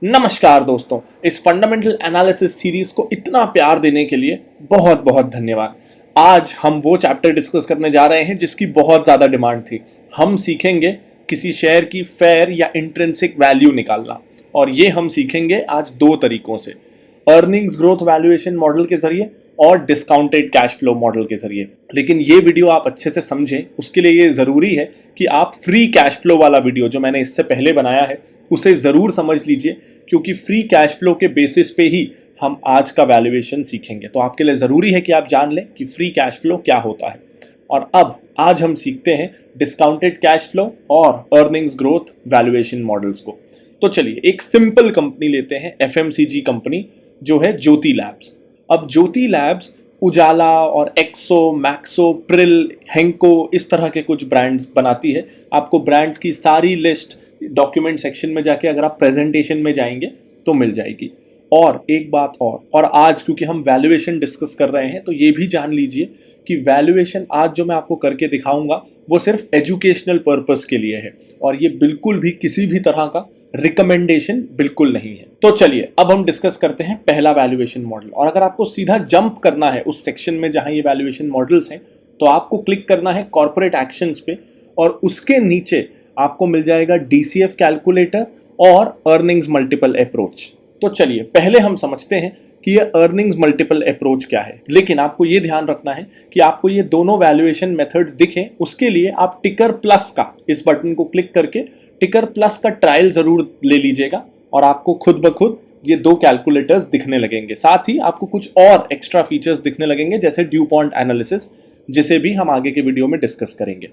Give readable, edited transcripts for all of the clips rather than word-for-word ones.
नमस्कार दोस्तों, इस फंडामेंटल एनालिसिस सीरीज को इतना प्यार देने के लिए बहुत बहुत धन्यवाद। आज हम वो चैप्टर डिस्कस करने जा रहे हैं जिसकी बहुत ज़्यादा डिमांड थी। हम सीखेंगे किसी शेयर की फेयर या इंट्रिंसिक वैल्यू निकालना, और ये हम सीखेंगे आज दो तरीकों से, अर्निंग्स ग्रोथ वैल्यूएशन मॉडल के जरिए और डिस्काउंटेड कैश फ्लो मॉडल के जरिए। लेकिन ये वीडियो आप अच्छे से समझें, उसके लिए ये ज़रूरी है कि आप फ्री कैश फ्लो वाला वीडियो जो मैंने इससे पहले बनाया है उसे ज़रूर समझ लीजिए, क्योंकि फ्री कैश फ्लो के बेसिस पे ही हम आज का वैल्यूएशन सीखेंगे। तो आपके लिए ज़रूरी है कि आप जान लें कि फ्री कैश फ्लो क्या होता है। और अब आज हम सीखते हैं डिस्काउंटेड कैश फ्लो और अर्निंग्स ग्रोथ वैल्यूएशन मॉडल्स को। तो चलिए एक सिंपल कंपनी लेते हैं, एफएमसीजी कंपनी जो है ज्योति लैब्स। अब ज्योति लैब्स उजाला और एक्सो, मैक्सो, प्रिल, हेंको इस तरह के कुछ ब्रांड्स बनाती है। आपको ब्रांड्स की सारी लिस्ट डॉक्यूमेंट सेक्शन में जाके अगर आप प्रेजेंटेशन में जाएंगे तो मिल जाएगी। और एक बात और आज क्योंकि हम वैल्यूएशन डिस्कस कर रहे हैं तो ये भी जान लीजिए कि वैल्यूएशन आज जो मैं आपको करके दिखाऊंगा वो सिर्फ एजुकेशनल पर्पस के लिए है, और ये बिल्कुल भी किसी भी तरह का रिकमेंडेशन बिल्कुल नहीं है। तो चलिए अब हम डिस्कस करते हैं पहला वैल्यूएशन मॉडल। और अगर आपको सीधा जंप करना है उस सेक्शन में जहां ये वैल्यूएशन मॉडल्स हैं, तो आपको क्लिक करना है कॉर्पोरेट एक्शंस पे, और उसके नीचे आपको मिल जाएगा डीसीएफ कैलकुलेटर और अर्निंग्स मल्टीपल अप्रोच। तो चलिए पहले हम समझते हैं कि ये अर्निंग्स मल्टीपल अप्रोच क्या है। लेकिन आपको ये ध्यान रखना है कि आपको ये दोनों वैल्यूएशन मेथड्स दिखें, उसके लिए आप टिकर प्लस का इस बटन को क्लिक करके टिकर प्लस का ट्रायल जरूर ले लीजिएगा, और आपको खुद ब खुद ये दो कैलकुलेटर्स दिखने लगेंगे। साथ ही आपको कुछ और एक्स्ट्रा फीचर्स दिखने लगेंगे जैसे ड्यूपॉन्ट एनालिसिस, जिसे भी हम आगे के वीडियो में डिस्कस करेंगे।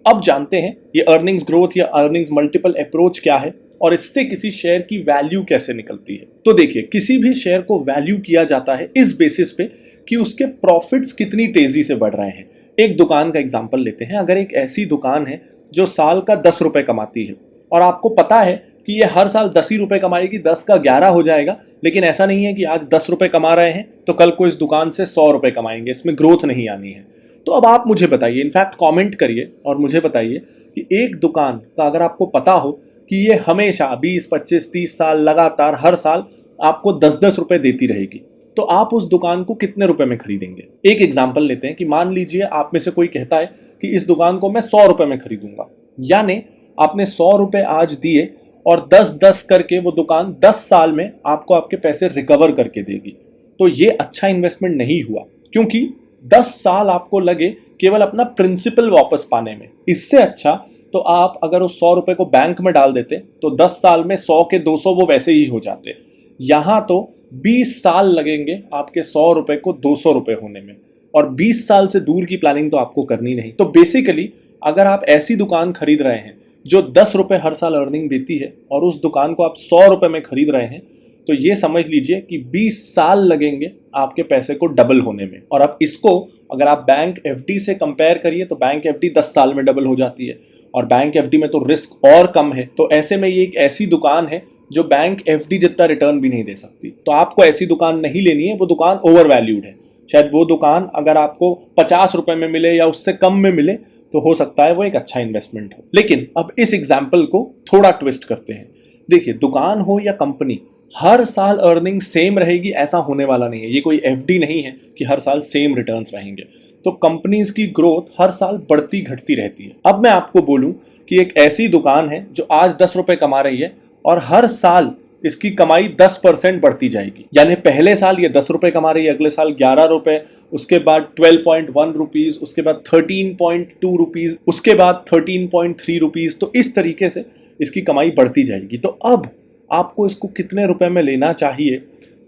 अब जानते हैं ये अर्निंग्स ग्रोथ या अर्निंग्स मल्टीपल अप्रोच क्या है और इससे किसी शेयर की वैल्यू कैसे निकलती है। तो देखिए, किसी भी शेयर को वैल्यू किया जाता है इस बेसिस पे कि उसके प्रॉफिट्स कितनी तेजी से बढ़ रहे हैं। एक दुकान का एग्जांपल लेते हैं। अगर एक ऐसी दुकान है जो साल का 10 रुपए कमाती है और आपको पता है कि ये हर साल 10 ही रुपए कमाएगी, 10 का 11 हो जाएगा, लेकिन ऐसा नहीं है कि आज 10 रुपए कमा रहे हैं तो कल को इस दुकान से 100 रुपए कमाएंगे, इसमें ग्रोथ नहीं आनी है। तो अब आप मुझे बताइए, इनफैक्ट कमेंट करिए और मुझे बताइए कि एक दुकान का अगर आपको पता हो कि ये हमेशा 20, 25, 30 साल लगातार हर साल आपको 10-10 रुपए देती रहेगी, तो आप उस दुकान को कितने रुपए में खरीदेंगे। एक एग्जांपल लेते हैं कि मान लीजिए आप में से कोई कहता है कि इस दुकान को मैं 100 रुपए में खरीदूंगा, यानी आपने 100 रुपए आज दिए और 10-10 करके वो दुकान 10 साल में आपको आपके पैसे रिकवर करके देगी। तो ये अच्छा इन्वेस्टमेंट नहीं हुआ, क्योंकि 10 साल आपको लगे केवल अपना प्रिंसिपल वापस पाने में। इससे अच्छा तो आप अगर उस 100 रुपए को बैंक में डाल देते तो 10 साल में 100 के 200 वो वैसे ही हो जाते। यहाँ तो 20 साल लगेंगे आपके 100 रुपए को 200 रुपए होने में, और 20 साल से दूर की प्लानिंग तो आपको करनी नहीं। तो बेसिकली अगर आप ऐसी दुकान खरीद रहे हैं जो 10 रुपए हर साल अर्निंग देती है और उस दुकान को आप 100 रुपए में खरीद रहे हैं, तो ये समझ लीजिए कि 20 साल लगेंगे आपके पैसे को डबल होने में। और अब इसको अगर आप बैंक एफडी से कंपेयर करिए तो बैंक एफडी 10 साल में डबल हो जाती है, और बैंक एफडी में तो रिस्क और कम है। तो ऐसे में ये एक ऐसी दुकान है जो बैंक एफडी जितना रिटर्न भी नहीं दे सकती। तो आपको ऐसी दुकान नहीं लेनी है, वो दुकान ओवर वैल्यूड है। शायद वो दुकान अगर आपको 50 रुपए में मिले या उससे कम में मिले तो हो सकता है वो एक अच्छा इन्वेस्टमेंट हो। लेकिन अब इस एग्जाम्पल को थोड़ा ट्विस्ट करते हैं। देखिए, दुकान हो या कंपनी, हर साल अर्निंग सेम रहेगी ऐसा होने वाला नहीं है। ये कोई एफडी नहीं है कि हर साल सेम रिटर्न्स रहेंगे। तो कंपनीज की ग्रोथ हर साल बढ़ती घटती रहती है। अब मैं आपको बोलूं कि एक ऐसी दुकान है जो आज 10 रुपए कमा रही है और हर साल इसकी कमाई 10% बढ़ती जाएगी, यानी पहले साल ये 10 रुपए कमा रही है, अगले साल 11 रुपए, उसके बाद 12.1 रुपीज, उसके बाद 13.2 रुपीज, उसके बाद 13.3 रुपीज। तो इस तरीके से इसकी कमाई बढ़ती जाएगी। तो अब आपको इसको कितने रुपए में लेना चाहिए,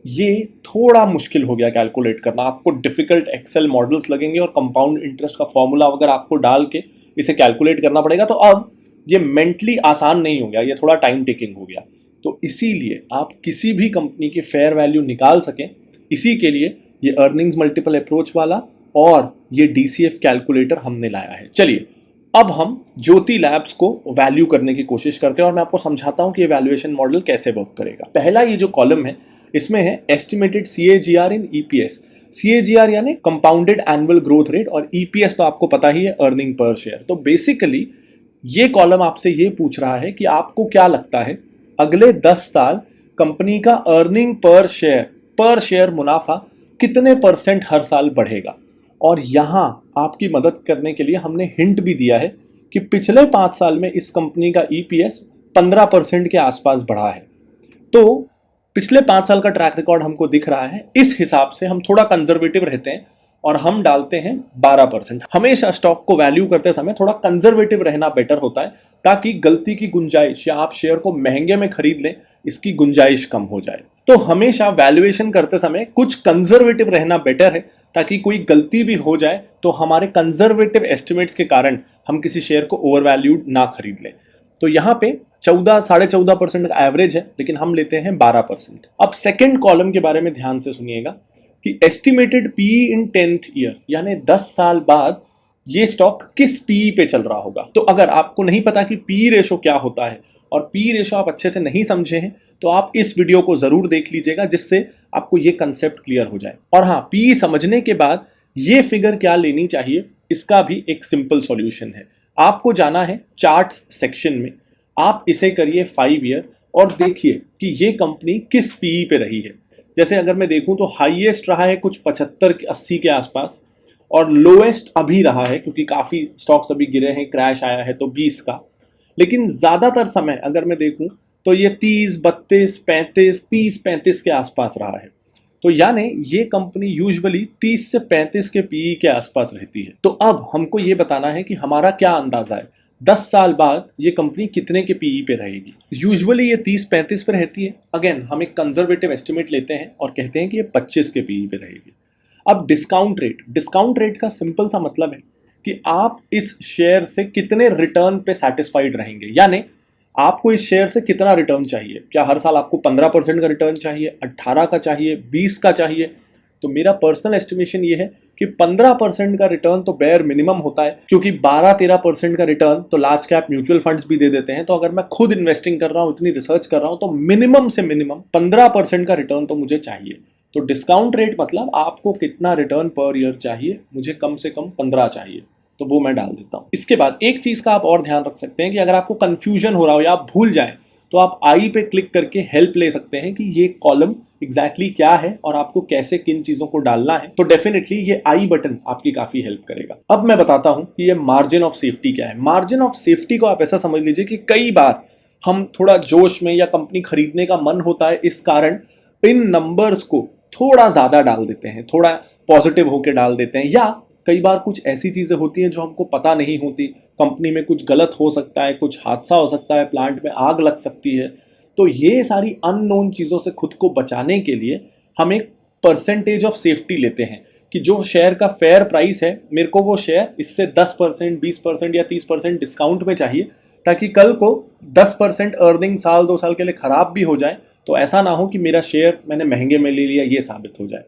ये थोड़ा मुश्किल हो गया कैलकुलेट करना। आपको डिफिकल्ट एक्सेल मॉडल्स लगेंगे और कंपाउंड इंटरेस्ट का फॉर्मूला अगर आपको डाल के इसे कैलकुलेट करना पड़ेगा। तो अब ये मेंटली आसान नहीं हो गया, ये थोड़ा टाइम टेकिंग हो गया। तो इसीलिए आप किसी भी कंपनी की फेयर वैल्यू निकाल सकें, इसी के लिए ये अर्निंग्स मल्टीपल अप्रोच वाला और ये डीसीएफ कैलकुलेटर हमने लाया है। चलिए अब हम ज्योति लैब्स को वैल्यू करने की कोशिश करते हैं और मैं आपको समझाता हूं कि ये वैल्यूएशन मॉडल कैसे वर्क करेगा। पहला ये जो कॉलम है इसमें है estimated CAGR in EPS. CAGR यानी कंपाउंडेड एनुअल ग्रोथ रेट, और ईपीएस तो आपको पता ही है, अर्निंग पर शेयर। तो बेसिकली ये कॉलम आपसे ये पूछ रहा है कि आपको क्या लगता है अगले 10 साल कंपनी का अर्निंग पर शेयर मुनाफा कितने % हर साल बढ़ेगा। और यहाँ आपकी मदद करने के लिए हमने हिंट भी दिया है कि पिछले 5 साल में इस कंपनी का EPS 15% के आसपास बढ़ा है। तो पिछले 5 साल का ट्रैक रिकॉर्ड हमको दिख रहा है, इस हिसाब से हम थोड़ा कंजर्वेटिव रहते हैं और हम डालते हैं 12%। हमेशा स्टॉक को वैल्यू करते समय थोड़ा कंजर्वेटिव रहना बेटर होता है, ताकि गलती की गुंजाइश या आप शेयर को महंगे में खरीद लें इसकी गुंजाइश कम हो जाए। तो हमेशा वैल्यूएशन करते समय कुछ कंजर्वेटिव रहना बेटर है, ताकि कोई गलती भी हो जाए तो हमारे कंजर्वेटिव एस्टिमेट्स के कारण हम किसी शेयर को ओवर वैल्यूड ना खरीद लें। तो यहाँ पे 14-14.5% का एवरेज है, लेकिन हम लेते हैं 12%। अब सेकंड कॉलम के बारे में ध्यान से सुनिएगा कि एस्टिमेटेड PE इन 10th ईयर, यानी 10 साल बाद ये स्टॉक किस PE पे चल रहा होगा। तो अगर आपको नहीं पता कि PE रेशो क्या होता है और PE रेशो आप अच्छे से नहीं समझे हैं, तो आप इस वीडियो को जरूर देख लीजिएगा, जिससे आपको ये कंसेप्ट क्लियर हो जाए। और हाँ, PE समझने के बाद ये फिगर क्या लेनी चाहिए, इसका भी एक सिंपल सॉल्यूशन है। आपको जाना है चार्ट्स सेक्शन में, आप इसे करिए 5 ईयर और देखिए कि ये कंपनी किस PE पे रही है। जैसे अगर मैं देखूं तो हाईएस्ट रहा है कुछ 75-80 के आसपास, और लोएस्ट अभी रहा है क्योंकि काफ़ी स्टॉक्स अभी गिरे हैं, क्रैश आया है तो 20 का। लेकिन ज़्यादातर समय अगर मैं देखूं तो ये 30, 32, 35, 30, 35 के आसपास रहा है। तो यानी ये कंपनी यूजुअली 30 से 35 के PE के आसपास रहती है। तो अब हमको ये बताना है कि हमारा क्या अंदाजा है 10 साल बाद ये कंपनी कितने के PE पे रहेगी। यूजुअली ये 30-35 पे रहती है। अगेन हम एक कंजर्वेटिव एस्टिमेट लेते हैं और कहते हैं कि ये 25 के PE पे रहेगी। अब डिस्काउंट रेट का सिंपल सा मतलब है कि आप इस शेयर से कितने रिटर्न पे सेटिस्फाइड रहेंगे, यानी आपको इस शेयर से कितना रिटर्न चाहिए। क्या हर साल आपको 15% का रिटर्न चाहिए, 18 का चाहिए, 20 का चाहिए। तो मेरा पर्सनल एस्टिमेशन ये है कि 15% का रिटर्न तो बेयर मिनिमम होता है, क्योंकि 12-13% का रिटर्न तो लार्ज कैप म्यूचुअल फंड्स भी दे देते हैं। तो अगर मैं खुद इन्वेस्टिंग कर रहा हूँ, इतनी रिसर्च कर रहा हूँ, तो मिनिमम से मिनिमम 15% का रिटर्न तो मुझे चाहिए। तो डिस्काउंट रेट मतलब आपको कितना रिटर्न पर ईयर चाहिए, मुझे कम से कम 15 चाहिए, तो वो मैं डाल देता हूँ। इसके बाद एक चीज़ का आप और ध्यान रख सकते हैं कि अगर आपको कंफ्यूजन हो रहा हो या आप भूल जाएं, तो आप आई पे क्लिक करके हेल्प ले सकते हैं कि ये कॉलम एग्जैक्टली क्या है और आपको कैसे किन चीज़ों को डालना है। तो डेफिनेटली ये आई बटन आपकी काफ़ी हेल्प करेगा। अब मैं बताता हूँ कि ये मार्जिन ऑफ सेफ्टी क्या है। मार्जिन ऑफ सेफ्टी को आप ऐसा समझ लीजिए कि कई बार हम थोड़ा जोश में या कंपनी खरीदने का मन होता है, इस कारण इन नंबर्स को थोड़ा ज़्यादा डाल देते हैं, थोड़ा पॉजिटिव होकर डाल देते हैं, या कई बार कुछ ऐसी चीज़ें होती हैं जो हमको पता नहीं होती। कंपनी में कुछ गलत हो सकता है, कुछ हादसा हो सकता है, प्लांट में आग लग सकती है। तो ये सारी अननोन चीज़ों से खुद को बचाने के लिए हम एक परसेंटेज ऑफ सेफ्टी लेते हैं कि जो शेयर का फेयर प्राइस है, मेरे को वो शेयर इससे 10%, 20% या 30% डिस्काउंट में चाहिए, ताकि कल को 10% अर्निंग साल 2 साल के लिए ख़राब भी हो जाए तो ऐसा ना हो कि मेरा शेयर मैंने महंगे में ले लिया, ये साबित हो जाए।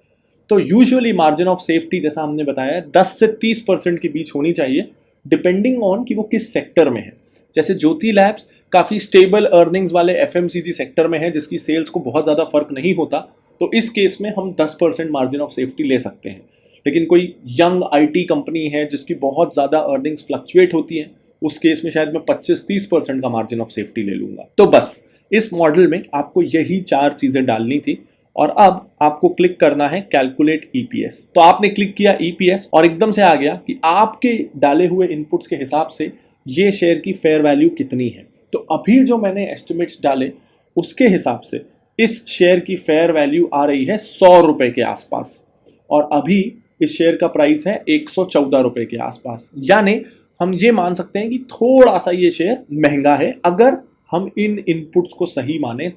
तो यूजुअली मार्जिन ऑफ सेफ्टी जैसा हमने बताया 10 से 30% के बीच होनी चाहिए, डिपेंडिंग ऑन कि वो किस सेक्टर में है। जैसे ज्योति लैब्स काफ़ी स्टेबल अर्निंग्स वाले FMCG सेक्टर में है, जिसकी सेल्स को बहुत ज़्यादा फर्क नहीं होता, तो इस केस में हम 10% मार्जिन ऑफ सेफ्टी ले सकते हैं। लेकिन कोई यंग IT कंपनी है जिसकी बहुत ज़्यादा अर्निंग्स फ्लक्चुएट होती हैं, उस केस में शायद मैं 25-30% का मार्जिन ऑफ सेफ्टी ले लूँगा। तो बस इस मॉडल में आपको यही 4 चीज़ें डालनी थी, और अब आपको क्लिक करना है कैलकुलेट EPS। तो आपने क्लिक किया EPS और एकदम से आ गया कि आपके डाले हुए इनपुट्स के हिसाब से ये शेयर की फेयर वैल्यू कितनी है। तो अभी जो मैंने एस्टिमेट्स डाले उसके हिसाब से इस शेयर की फेयर वैल्यू आ रही है 100 रुपये के आसपास, और अभी इस शेयर का प्राइस है 114 रुपये के आसपास। यानी हम ये मान सकते हैं कि थोड़ा सा ये शेयर महंगा है अगर हम इन इनपुट्स को सही माने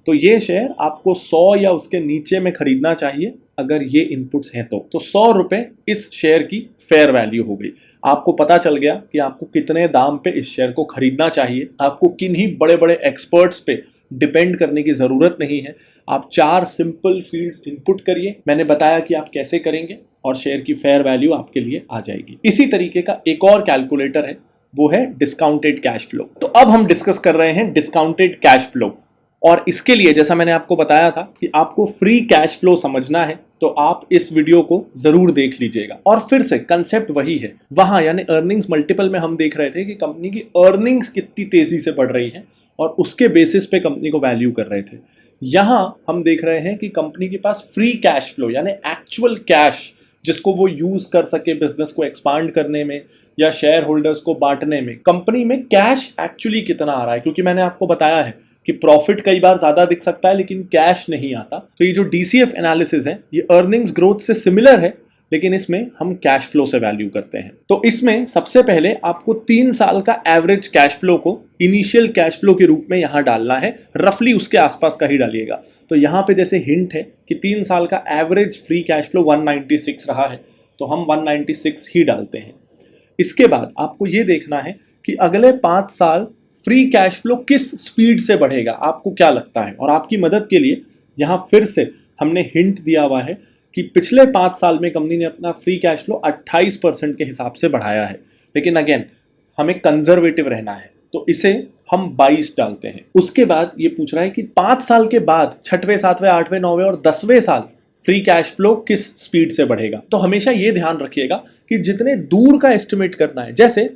तो ये शेयर आपको 100 या उसके नीचे में खरीदना चाहिए अगर ये इनपुट्स हैं तो 100 रुपये इस शेयर की फेयर वैल्यू हो गई। आपको पता चल गया कि आपको कितने दाम पे इस शेयर को खरीदना चाहिए। आपको किन्हीं बड़े बड़े एक्सपर्ट्स पे डिपेंड करने की ज़रूरत नहीं है। आप 4 सिंपल फील्ड्स इनपुट करिए, मैंने बताया कि आप कैसे करेंगे, और शेयर की फेयर वैल्यू आपके लिए आ जाएगी। इसी तरीके का एक और कैलकुलेटर है, वो है डिस्काउंटेड कैश फ्लो। तो अब हम डिस्कस कर रहे हैं डिस्काउंटेड कैश फ्लो, और इसके लिए जैसा मैंने आपको बताया था कि आपको फ्री कैश फ्लो समझना है, तो आप इस वीडियो को जरूर देख लीजिएगा। और फिर से कंसेप्ट वही है, वहां यानी अर्निंग्स मल्टीपल में हम देख रहे थे कि कंपनी की अर्निंग्स कितनी तेजी से बढ़ रही है और उसके बेसिस पे कंपनी को वैल्यू कर रहे थे। यहां हम देख रहे हैं कि कंपनी के पास फ्री कैश फ्लो यानी एक्चुअल कैश जिसको वो यूज कर सके बिजनेस को एक्सपांड करने में या शेयर होल्डर्स को बांटने में, कंपनी में कैश एक्चुअली कितना आ रहा है। क्योंकि मैंने आपको बताया है कि प्रॉफिट कई बार ज्यादा दिख सकता है लेकिन कैश नहीं आता। तो ये जो डीसीएफ एनालिसिस है ये अर्निंग्स ग्रोथ से सिमिलर है, लेकिन इसमें हम कैश फ्लो से वैल्यू करते हैं। तो इसमें सबसे पहले आपको 3 साल का एवरेज कैश फ्लो को इनिशियल कैश फ्लो के रूप में यहां डालना है, रफली उसके आसपास का ही डालिएगा। तो यहां पे जैसे हिंट है कि 3 साल का एवरेज फ्री कैश फ्लो 196 रहा है, तो हम 196 ही डालते हैं। इसके बाद आपको ये देखना है कि अगले 5 साल फ्री कैश फ्लो किस स्पीड से बढ़ेगा, आपको क्या लगता है। और आपकी मदद के लिए यहां फिर से हमने हिंट दिया हुआ है कि पिछले 5 साल में कंपनी ने अपना फ्री कैश फ्लो 28% के हिसाब से बढ़ाया है, लेकिन अगेन हमें कंजर्वेटिव रहना है, तो इसे हम 22 डालते हैं। उसके बाद ये पूछ रहा है कि 5 साल के बाद 6वें, 7वें, 8वें, 9वें और 10वें साल फ्री कैश फ्लो किस स्पीड से बढ़ेगा। तो हमेशा ये ध्यान रखिएगा कि जितने दूर का एस्टिमेट करना है, जैसे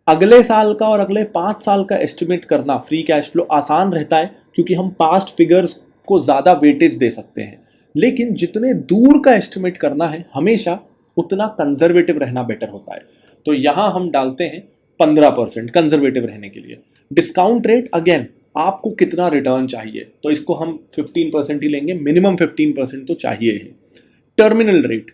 अगले साल का और अगले 5 साल का एस्टिमेट करना फ्री कैश फ्लो आसान रहता है क्योंकि हम पास्ट फिगर्स को ज़्यादा वेटेज दे सकते हैं, लेकिन जितने दूर का एस्टिमेट करना है हमेशा उतना कंजर्वेटिव रहना बेटर होता है। तो यहाँ हम डालते हैं 15% कंजर्वेटिव रहने के लिए। डिस्काउंट रेट अगेन आपको कितना रिटर्न चाहिए, तो इसको हम 15% ही लेंगे, मिनिमम 15% तो चाहिए ही। टर्मिनल रेट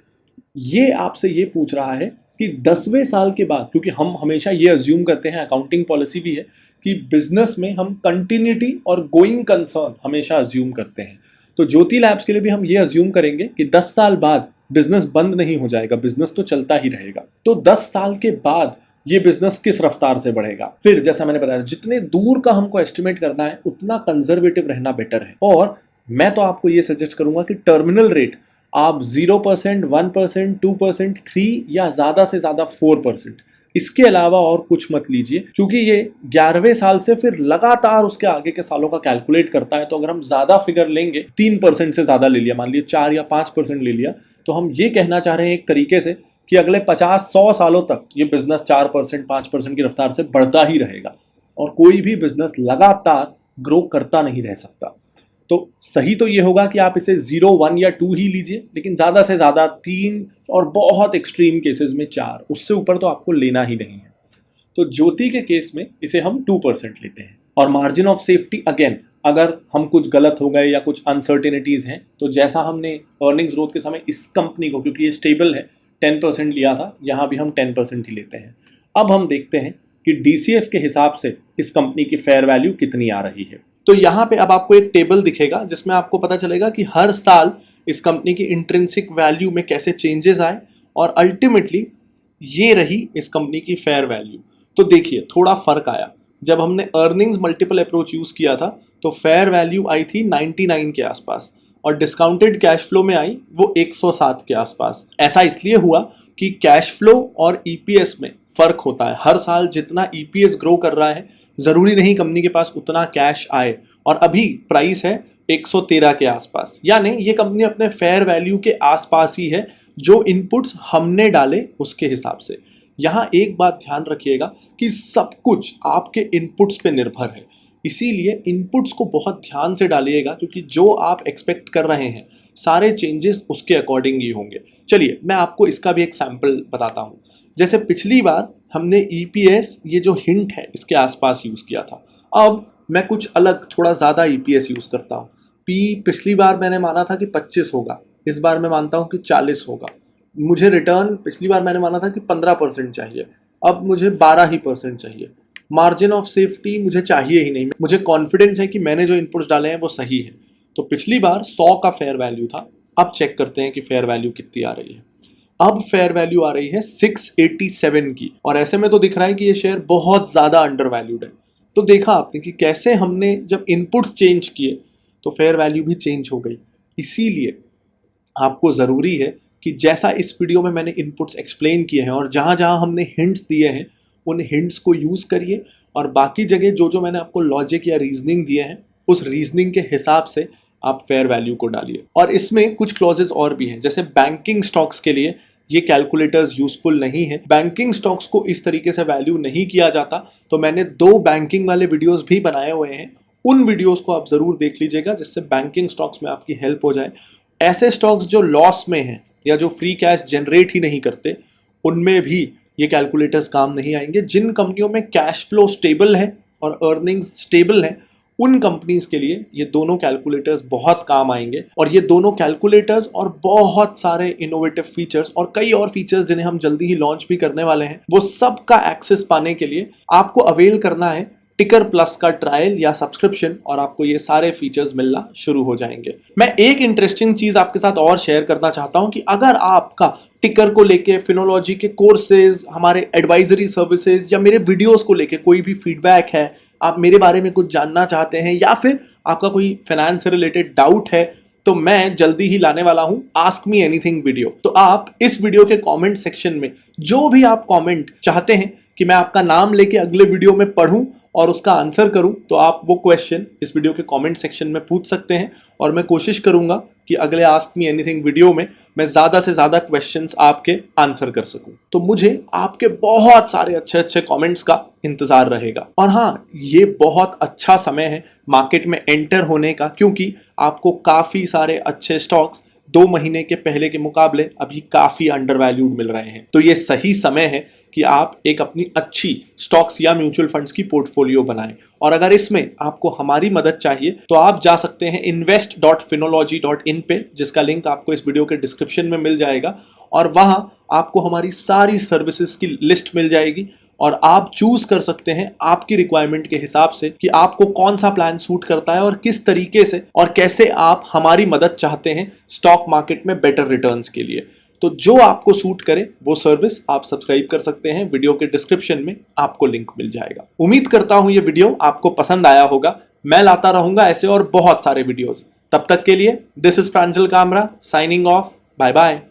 ये आपसे ये पूछ रहा है कि 10वें साल के बाद, क्योंकि हम हमेशा ये अज्यूम करते हैं, अकाउंटिंग पॉलिसी भी है कि बिजनेस में हम कंटिन्यूटी और गोइंग कंसर्न हमेशा अज्यूम करते हैं। तो ज्योति लैब्स के लिए भी हम ये अज्यूम करेंगे कि 10 साल बाद बिजनेस बंद नहीं हो जाएगा, बिजनेस तो चलता ही रहेगा। तो 10 साल के बाद ये बिजनेस किस रफ्तार से बढ़ेगा। फिर जैसा मैंने बताया जितने दूर का हमको एस्टिमेट करना है उतना कंजर्वेटिव रहना बेटर है। और मैं तो आपको ये सजेस्ट करूंगा कि टर्मिनल रेट आप 0%, 1%, 2%, 3 या ज़्यादा से ज़्यादा 4%, इसके अलावा और कुछ मत लीजिए, क्योंकि ये 11वें साल से फिर लगातार उसके आगे के सालों का कैलकुलेट करता है। तो अगर हम ज़्यादा फिगर लेंगे, 3% से ज़्यादा ले लिया, मान लीजिए 4 या 5% ले लिया, तो हम ये कहना चाह रहे हैं एक तरीके से कि अगले 50-100 सालों तक ये बिजनेस 4%, 5% की रफ्तार से बढ़ता ही रहेगा और कोई भी बिजनेस लगातार ग्रो करता नहीं रह सकता। तो सही तो ये होगा कि आप इसे 0, 1 या 2 ही लीजिए, लेकिन ज़्यादा से ज़्यादा 3 और बहुत एक्सट्रीम केसेस में 4, उससे ऊपर तो आपको लेना ही नहीं है। तो ज्योति के केस में इसे हम 2% लेते हैं। और मार्जिन ऑफ सेफ्टी अगेन, अगर हम कुछ गलत हो गए या कुछ अनसर्टेनिटीज़ हैं, तो जैसा हमने अर्निंग्स ग्रोथ के समय इस कंपनी को, क्योंकि ये स्टेबल है, 10% लिया था, यहाँ भी हम 10% ही लेते हैं। अब हम देखते हैं कि डीसीएफ के हिसाब से इस कंपनी की फेयर वैल्यू कितनी आ रही है। तो यहाँ पे अब आपको एक टेबल दिखेगा जिसमें आपको पता चलेगा कि हर साल इस कंपनी की इंट्रिंसिक वैल्यू में कैसे चेंजेस आए और अल्टीमेटली ये रही इस कंपनी की फेयर वैल्यू। तो देखिए थोड़ा फर्क आया। जब हमने अर्निंग्स मल्टीपल अप्रोच यूज़ किया था तो फेयर वैल्यू आई थी 99 के आसपास और डिस्काउंटेड कैश फ्लो में आई वो 107 के आसपास। ऐसा इसलिए हुआ कि कैश फ्लो और ईपीएस में फ़र्क होता है। हर साल जितना ईपीएस ग्रो कर रहा है ज़रूरी नहीं कंपनी के पास उतना कैश आए, और अभी प्राइस है 113 के आसपास, यानी ये कंपनी अपने फेयर वैल्यू के आसपास ही है जो इनपुट्स हमने डाले उसके हिसाब से। यहाँ एक बात ध्यान रखिएगा कि सब कुछ आपके इनपुट्स पे निर्भर है, इसीलिए इनपुट्स को बहुत ध्यान से डालिएगा क्योंकि जो आप एक्सपेक्ट कर रहे हैं सारे चेंजेस उसके अकॉर्डिंग ही होंगे। चलिए मैं आपको इसका भी एक सैम्पल बताता हूँ। जैसे पिछली बार हमने ईपीएस ये जो हिंट है इसके आसपास यूज़ किया था, अब मैं कुछ अलग थोड़ा ज़्यादा ईपीएस यूज़ करता हूँ। पिछली बार मैंने माना था कि 25 होगा, इस बार मैं मानता हूँ कि 40 होगा। मुझे रिटर्न पिछली बार मैंने माना था कि 15% चाहिए, अब मुझे 12 ही % चाहिए। मार्जिन ऑफ सेफ्टी मुझे चाहिए ही नहीं, मुझे कॉन्फिडेंस है कि मैंने जो इनपुट्स डाले हैं वो सही है। तो पिछली बार 100 का फेयर वैल्यू था, अब चेक करते हैं कि फेयर वैल्यू कितनी आ रही है। अब फेयर वैल्यू आ रही है 687 की, और ऐसे में तो दिख रहा है कि ये शेयर बहुत ज़्यादा अंडर वैल्यूड है। तो देखा आपने कि कैसे हमने जब इनपुट्स चेंज किए तो फेयर वैल्यू भी चेंज हो गई। इसीलिए आपको ज़रूरी है कि जैसा इस वीडियो में मैंने इनपुट्स एक्सप्लेन किए हैं और जहाँ जहाँ हमने हिंट्स दिए हैं उन हिंट्स को यूज़ करिए, और बाकी जगह जो जो मैंने आपको लॉजिक या रीजनिंग दिए हैं उस रीजनिंग के हिसाब से आप फेयर वैल्यू को डालिए। और इसमें कुछ क्लॉजेस और भी हैं, जैसे बैंकिंग स्टॉक्स के लिए ये कैलकुलेटर्स यूजफुल नहीं है। बैंकिंग स्टॉक्स को इस तरीके से वैल्यू नहीं किया जाता, तो मैंने 2 बैंकिंग वाले वीडियोस भी बनाए हुए हैं, उन वीडियोस को आप जरूर देख लीजिएगा जिससे बैंकिंग स्टॉक्स में आपकी हेल्प हो जाए। ऐसे स्टॉक्स जो लॉस में हैं या जो फ्री कैश जनरेट ही नहीं करते, उनमें भी ये कैलकुलेटर्स काम नहीं आएंगे। जिन कंपनियों में कैश फ्लो स्टेबल है और अर्निंग्स स्टेबल है, उन कंपनीज के लिए ये दोनों कैलकुलेटर्स बहुत काम आएंगे। और ये दोनों कैलकुलेटर्स और बहुत सारे इनोवेटिव फीचर्स और कई और फीचर्स जिन्हें हम जल्दी ही लॉन्च भी करने वाले हैं, वो सब का एक्सेस पाने के लिए आपको अवेल करना है टिकर प्लस का ट्रायल या सब्सक्रिप्शन, और आपको ये सारे फीचर्स मिलना शुरू हो जाएंगे। मैं एक इंटरेस्टिंग चीज आपके साथ और शेयर करना चाहता हूं कि अगर आपका टिकर को लेके, फिनोलॉजी के कोर्सेज, हमारे एडवाइजरी सर्विसेज या मेरे वीडियोस को लेके कोई भी फीडबैक है, आप मेरे बारे में कुछ जानना चाहते हैं या फिर आपका कोई फाइनेंस से रिलेटेड डाउट है, तो मैं जल्दी ही लाने वाला हूं आस्क मी एनीथिंग वीडियो। तो आप इस वीडियो के कमेंट सेक्शन में जो भी आप कमेंट चाहते हैं कि मैं आपका नाम लेके अगले वीडियो में पढ़ूं और उसका आंसर करूं, तो आप वो क्वेश्चन इस वीडियो के कमेंट सेक्शन में पूछ सकते हैं और मैं कोशिश करूंगा कि अगले आस्क मी एनीथिंग वीडियो में मैं ज़्यादा से ज़्यादा क्वेश्चंस आपके आंसर कर सकूं। तो मुझे आपके बहुत सारे अच्छे अच्छे कमेंट्स का इंतज़ार रहेगा। और हाँ, ये बहुत अच्छा समय है मार्केट में एंटर होने का, क्योंकि आपको काफ़ी सारे अच्छे स्टॉक्स 2 महीने के पहले के मुकाबले अभी काफ़ी अंडर वैल्यूड मिल रहे हैं। तो ये सही समय है कि आप एक अपनी अच्छी स्टॉक्स या म्यूचुअल फंड्स की पोर्टफोलियो बनाएं। और अगर इसमें आपको हमारी मदद चाहिए तो आप जा सकते हैं invest.phinology.in पे, जिसका लिंक आपको इस वीडियो के डिस्क्रिप्शन में मिल जाएगा, और वहां आपको हमारी सारी सर्विसेज की लिस्ट मिल जाएगी और आप चूज कर सकते हैं आपकी रिक्वायरमेंट के हिसाब से कि आपको कौन सा प्लान सूट करता है और किस तरीके से और कैसे आप हमारी मदद चाहते हैं स्टॉक मार्केट में बेटर रिटर्न्स के लिए। तो जो आपको सूट करे वो सर्विस आप सब्सक्राइब कर सकते हैं। वीडियो के डिस्क्रिप्शन में आपको लिंक मिल जाएगा। उम्मीद करता हूं ये वीडियो आपको पसंद आया होगा। मैं लाता रहूंगा ऐसे और बहुत सारे वीडियोस। तब तक के लिए this is Pranjal Kamra signing off. Bye bye.